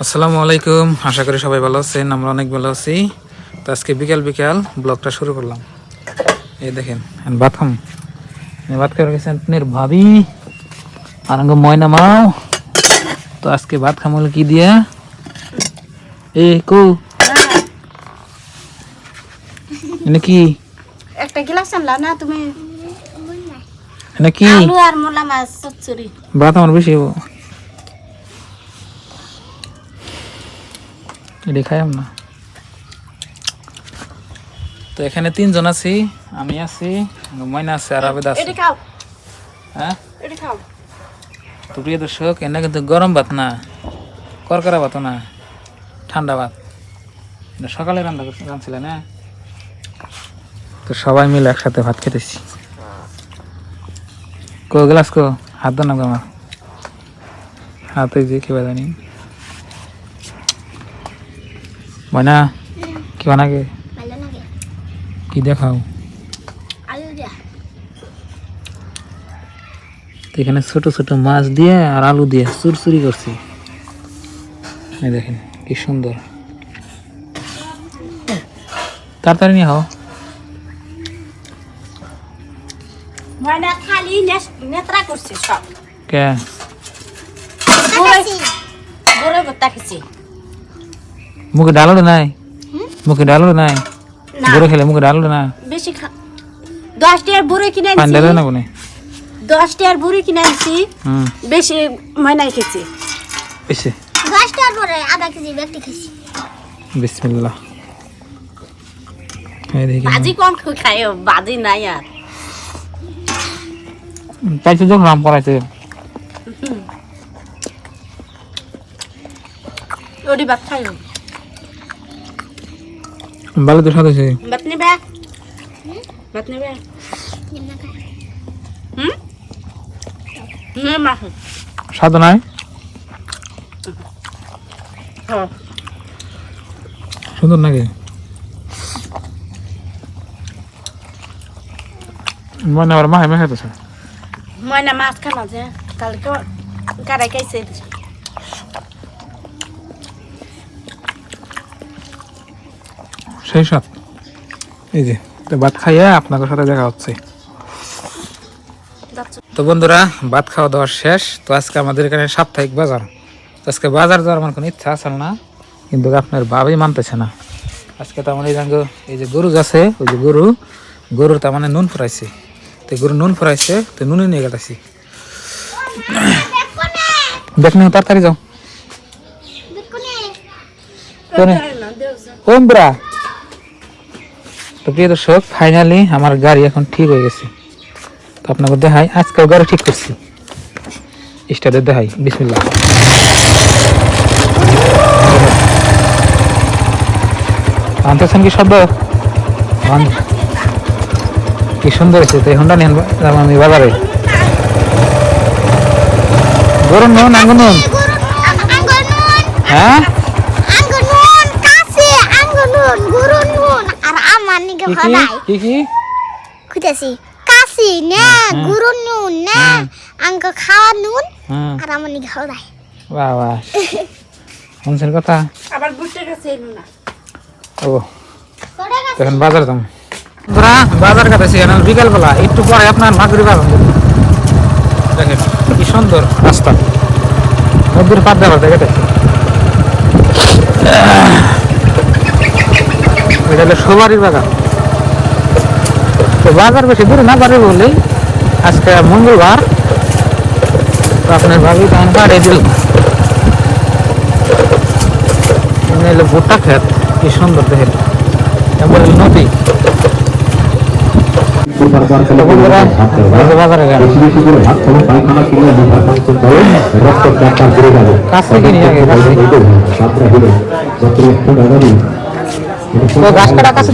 আসসালামু আলাইকুম, আশা করি সবাই ভালো আছেন। আমরা অনেক ভালো আছি। তো আজকে বিকাল বিকাল ব্লগটা শুরু করলাম। এই দেখেন ভাত খাম, ভাত খেয়ে গেছেন আপনার ভাবি আর ময়না মাও। তো আজকে ভাত খাম হলো কি দিয়া কো কি একটা গ্লাস আনলা না তুমি? নাকি আলু আর মোলা মাছ চচ্চড়ি। ভাত আমার বেশি হবো, এটা খাইম না। তো এখানে তিনজন আছি, আমি আছি, ময়না আছে আর আবেদ আছে। এটা খাও, হ্যাঁ এটা খাও। তো প্রিয় দর্শক, এনে কিন্তু গরম ভাত না, করকরা ভাত না, ঠান্ডা ভাত। সকালে রাঁধছিলেন না? তো সবাই মিলে একসাথে ভাত খেতেছি। কো গ্লাস কো হাত দাও না আমার হাতে, যে কি জানি ময়না কি বানাগে, কি দেখাও। তো এখানে ছোট ছোট মাছ দিয়ে আর আলু দিয়ে চুরচুরি করছি। এই দেখেন কি সুন্দর, তাড়াতাড়ি নিয়ে হও। ময়না খালি নেত্রা করছে সব। কে বড় ভর্তা খেছি। মুখে ডালো নাই, মুখে ডালো নাই, বড় খেলে মুখে ডালো না। বেশি 10 টাকার বুড়ি কিনে পানি আনছি, ডালো না কোনে 10 টাকার বুড়ি কিনে আনছি। বেশি ময়নাই খেছি। এসে 10 টাকার পরে আধা কেজি ব্যক্তি খেছি। বিসমিল্লাহ। এই দেখি বাজি কম খাইও, বাজি নাই আর। পাইছে যখন রাম পড়াইছে। ওডি ভাত খাইও, ভালো তো স্বাদ হয়েছে। ভাত নিবে, ভাত নিবে। মা স্বাদ নাই, সুন্দর নাকি? মানে আবার মাহে মাহে খাইতেছে। ময়না মাছ খানা যে কালকে কারাই খাইছে। সেই সাথ এই যে তো ভাত খাইয়া আপনাদের সাথে দেখা হচ্ছে। তো বন্ধুরা, ভাত খাওয়া দাওয়া শেষ। তো আজকে আমাদের এখানে সাপ্তাহিক বাজার। তো আজকে বাজার যাওয়ার আমার কোনো ইচ্ছা আছে না, কিন্তু আপনার ভাবই মানতেছে না। আজকে তো আমার এই যে গরু আছে, ওই যে গরুর তার মানে নুন ফুরাইছে। তো গরু নুন ফুরাইছে, তো নুনে নিয়ে গেটাছি। দেখ না, তাড়াতাড়ি যাও। ওমরা। তো প্রিয় দর্শক, ফাইনালি আমার গাড়ি এখন ঠিক হয়ে গেছে। তো আপনাকে দেখাই, আজকেও গাড়ি ঠিক করছি। স্টার্টে দেখাই, বিসমিল্লাহ। আনতেছেন কি শব্দ? কি সুন্দর হয়েছে। তো হোন্ডা নিয়ে আমি বাজারে গরম নুন, আঙ্গুর নুন। হ্যাঁ কি কি খুঁজেছি কাশি না গুরু নুন না আঙ্গ খাওয়া নুন আর আমার নিকে খাওয়া বাহ বাহ, শুনছেন কথা? আবার বুঝতে গেছে না। ও এখন বাজার যাম। বাজার কাটাছি বিকাল বেলা, একটু পরে আপনার মাগরিব আজান দেব। দেখেন কি সুন্দর রাস্তা, নদীর পার দেওয়া কেটেছে। এটা হলো সোবারির বাগান। তো বাজার বেশি দূরে না পারে বলেই আজকে মঙ্গলবার। তো আপনার ভাবি তখন বাড়ি দিল। এলো ভুট্টা ক্ষেত, কি সুন্দর দেখেন, এবার নদী। বাজারে কাছে কিনি আগে গাছ কাটা কাছে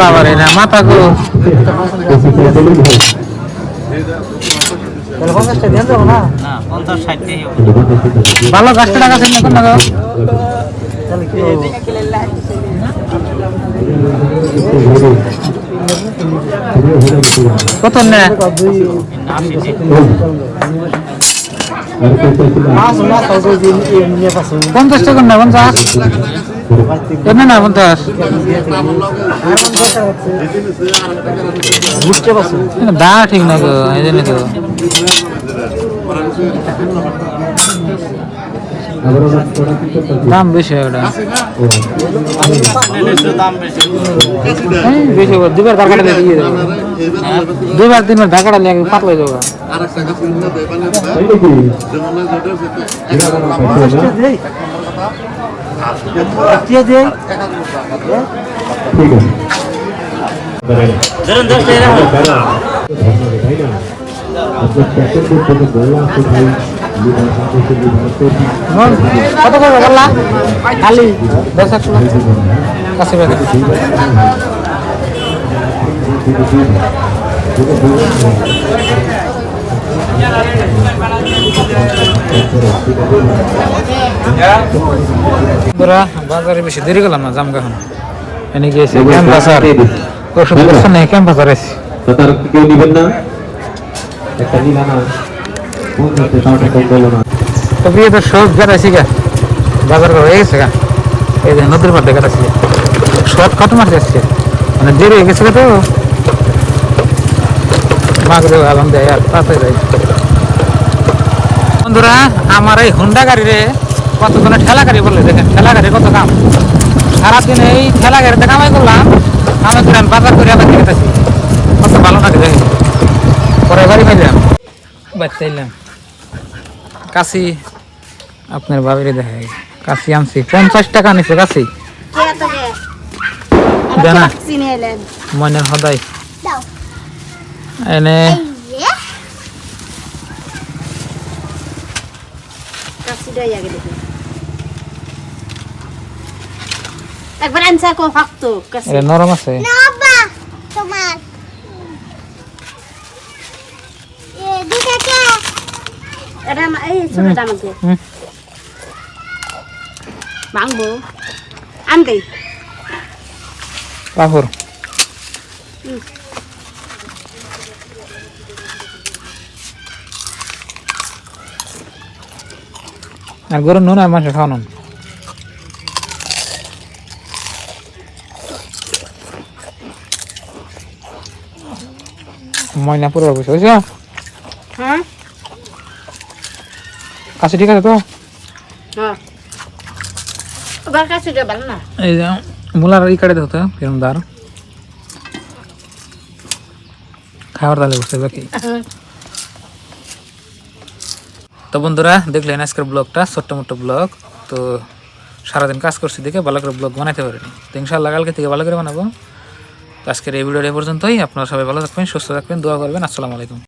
বাবা রে না মাথা গো। ভালো গাছটা টাকা আছে না কত না 50 টাকা না 50 এমনি না 50 দা ঠিক না গো এই জন্য তো দাম বেশি ওটা বেশি দুবার ধাক্কাটা দিয়ে দেবো দুবার তিনবার ধাক্কাটা লেগে পাতলাই দেবো কত করবে বললা খালি 10 কাছে বাজারে বেশি দেরি করলাম না জামগা এখন এনে গিয়েছে ক্যাম্পাসার ওষুধ করছে না ক্যাম্পাসার আছে তো তার কেউ নিবেন না একটা নিলা না কোন করতে তাও টাকা বলো না তো বিয়ে তো সব বেড়াইছি গা বাজার করে হয়ে গেছে গা এই যে নদীর পাড়ে কাটাচ্ছি সব কত মাছ আসছে মানে দেরি হয়ে গেছে তো মাগরে আলাম দেয় আর তাড়াতাড়ি যাই বন্ধুরা আমার এই হুন্ডা গাড়িরে কতজনে ঠেলা গাড়ি বললে দেখেন ঠেলা গাড়ি কত কাম সারাদিন এই ঠেলা গাড়িতে কামাই করলাম কামাই করে বাজার করে আবার দিকে যাচ্ছি কত ভালো লাগে দেখেন পরে বাড়ি পাইলাম বাচ্চাইলাম কাশি আপনার বাবিরে দেখা কাশি আনছি 50 টাকা নিছে কাশি জানা মনের হদাই দাও এনে একবার আনসা কো ফাকতো কাছে এটা নরম আছে না বাবা তোমার দুটা কে এটা এই ছোটটা আমাকে মাংবো আনতে কাপড় আর গরম নুন আর মাংস খাওয়ানো ময়না পুরো বসে বুঝছো হ্যাঁ কাছে ঠিক আছে তো হ্যাঁ ওবার কাছে যে ভালো না এই যে মুলার ই কাটে হতো কিরম দার খাবার তাহলে বুঝতে বাকি তো বন্ধুরা দেখলেন আজকের ব্লগটা ছোট্ট মোট্ট ব্লগ তো সারাদিন কাজ করছি দেখে ভালো করে ব্লগ বানাতে পারিনি তো ইনশাআল্লাহ কালকে থেকে ভালো করে বানাবো তো আজকের এই ভিডিওটা এই পর্যন্তই আপনারা সবাই ভালো থাকবেন সুস্থ থাকবেন দোয়া করবেন আসসালামু আলাইকুম।